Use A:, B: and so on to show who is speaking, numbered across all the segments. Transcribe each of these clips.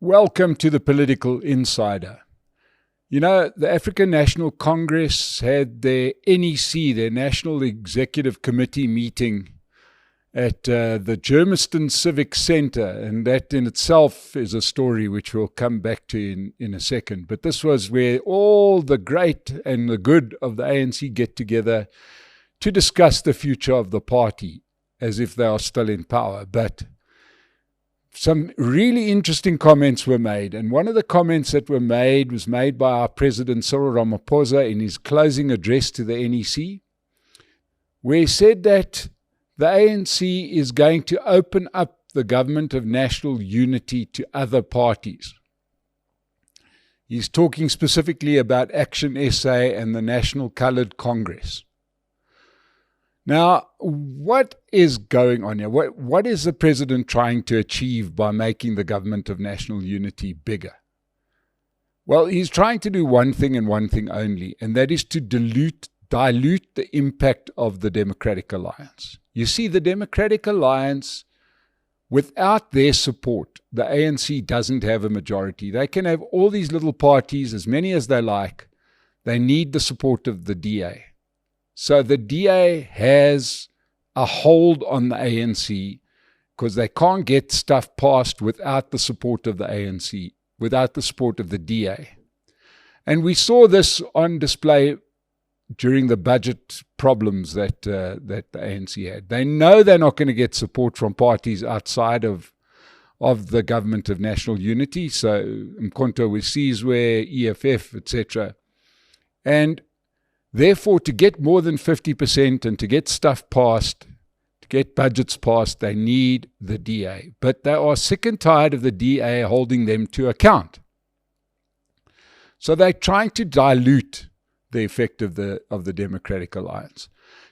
A: Welcome to the Political Insider. You know, the African National Congress had their NEC, their National Executive Committee meeting at the Germiston Civic Centre, and that in itself is a story which we'll come back to in a second. But this was where all the great and the good of the ANC get together to discuss the future of the party as if they are still in power. But some really interesting comments were made, and one of the comments that were made was made by our President Cyril Ramaphosa in his closing address to the NEC, where he said that the ANC is going to open up the government of national unity to other parties. He's talking specifically about ActionSA and the National Coloured Congress. Now, what is going on here? What is the president trying to achieve by making the government of national unity bigger? Well, he's trying to do one thing and one thing only, and that is to dilute the impact of the Democratic Alliance. You see, the Democratic Alliance, without their support, the ANC doesn't have a majority. They can have all these little parties, as many as they like. They need the support of the DA. So the DA has a hold on the ANC because they can't get stuff passed without the support of the ANC, without the support of the DA. And we saw this on display during the budget problems that the ANC had. They know they're not going to get support from parties outside of the government of national unity, so Mkhonto Wesizwe, EFF, etc. And therefore, to get more than 50% and to get stuff passed, to get budgets passed, they need the DA. But they are sick and tired of the DA holding them to account. So they're trying to dilute the effect of the Democratic Alliance,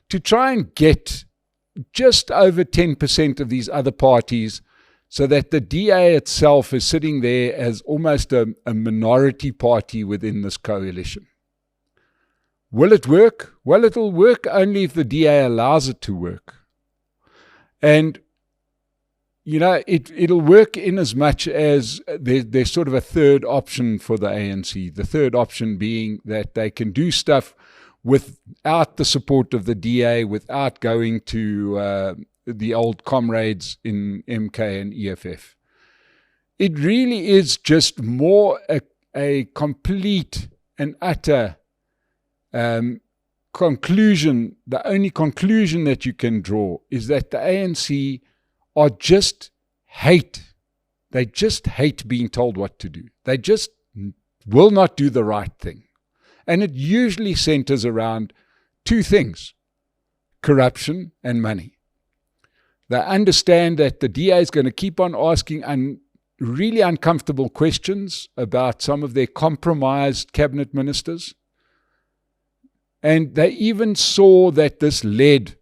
A: to try and get just over 10% of these other parties so that the DA itself is sitting there as almost a minority party within this coalition. Will it work? Well, it'll work only if the DA allows it to work. And, you know, it'll work in as much as there's sort of a third option for the ANC. The third option being that they can do stuff without the support of the DA, without going to the old comrades in MK and EFF. It really is just more a complete and utter conclusion. The only conclusion that you can draw is that the ANC are just hate. They just hate being told what to do. They just will not do the right thing. And it usually centers around two things: corruption and money. They understand that the DA is going to keep on asking really uncomfortable questions about some of their compromised cabinet ministers. And they even saw that this led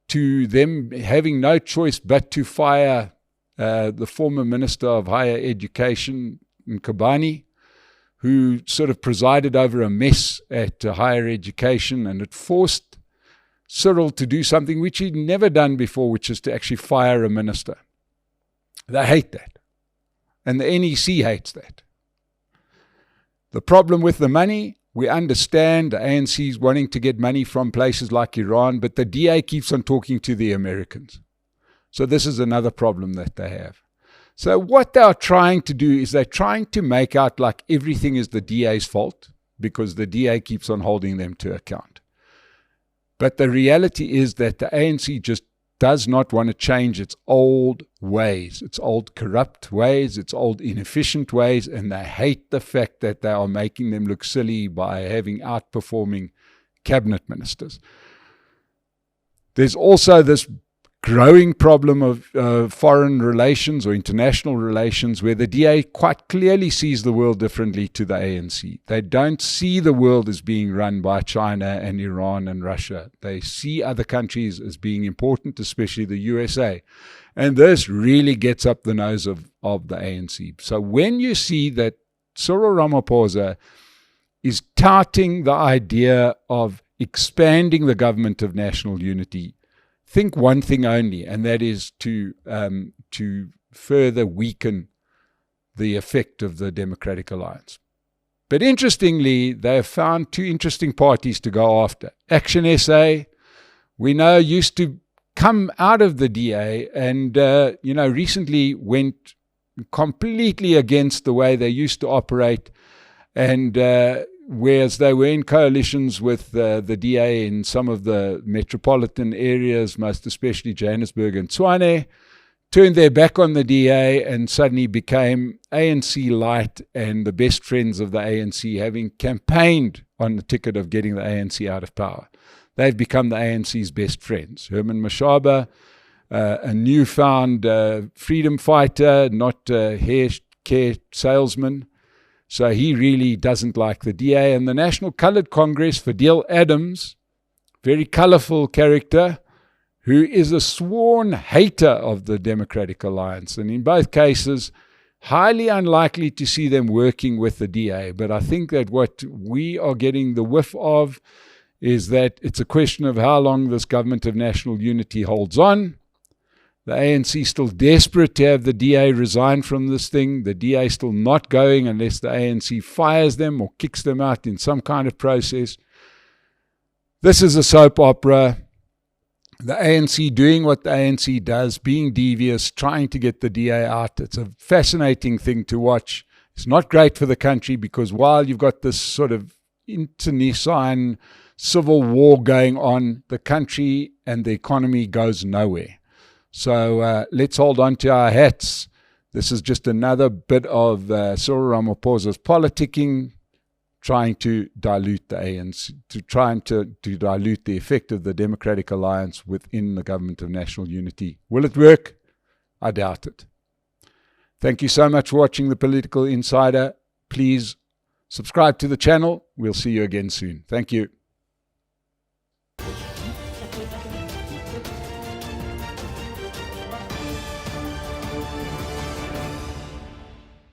A: to them having no choice but to fire the former Minister of Higher Education, Mkhabane, who sort of presided over a mess at higher education, and it forced Cyril to do something which he'd never done before, which is to actually fire a minister. They hate that. And the NEC hates that. The problem with the money, we understand the ANC is wanting to get money from places like Iran, but the DA keeps on talking to the Americans. So this is another problem that they have. So what they're trying to do is they're trying to make out like everything is the DA's fault because the DA keeps on holding them to account. But the reality is that the ANC just does not want to change its old ways, its old corrupt ways, its old inefficient ways, and they hate the fact that they are making them look silly by having outperforming cabinet ministers. There's also this growing problem of foreign relations or international relations where the DA quite clearly sees the world differently to the ANC. They don't see the world as being run by China and Iran and Russia. They see other countries as being important, especially the USA. And this really gets up the nose of the ANC. So when you see that Cyril Ramaphosa is touting the idea of expanding the government of national unity, think one thing only, and that is to further weaken the effect of the Democratic Alliance. But interestingly, they have found two interesting parties to go after. ActionSA, we know, used to come out of the DA and, recently went completely against the way they used to operate. And whereas they were in coalitions with the DA in some of the metropolitan areas, most especially Johannesburg and Tshwane, turned their back on the DA and suddenly became ANC light and the best friends of the ANC, having campaigned on the ticket of getting the ANC out of power. They've become the ANC's best friends. Herman Mashaba, a newfound freedom fighter, not a hair care salesman. So he really doesn't like the DA. And the National Coloured Congress, Fadiel Adams, very colourful character, who is a sworn hater of the Democratic Alliance. And in both cases, highly unlikely to see them working with the DA. But I think that what we are getting the whiff of is that it's a question of how long this government of national unity holds on. The ANC is still desperate to have the DA resign from this thing. The DA is still not going unless the ANC fires them or kicks them out in some kind of process. This is a soap opera. The ANC doing what the ANC does, being devious, trying to get the DA out. It's a fascinating thing to watch. It's not great for the country because while you've got this sort of internecine civil war going on, the country and the economy goes nowhere. So let's hold on to our hats. This is just another bit of Cyril Ramaphosa's politicking, trying to dilute the ANC, to dilute the effect of the Democratic Alliance within the government of national unity. Will it work? I doubt it. Thank you so much for watching The Political Insider. Please subscribe to the channel. We'll see you again soon. Thank you.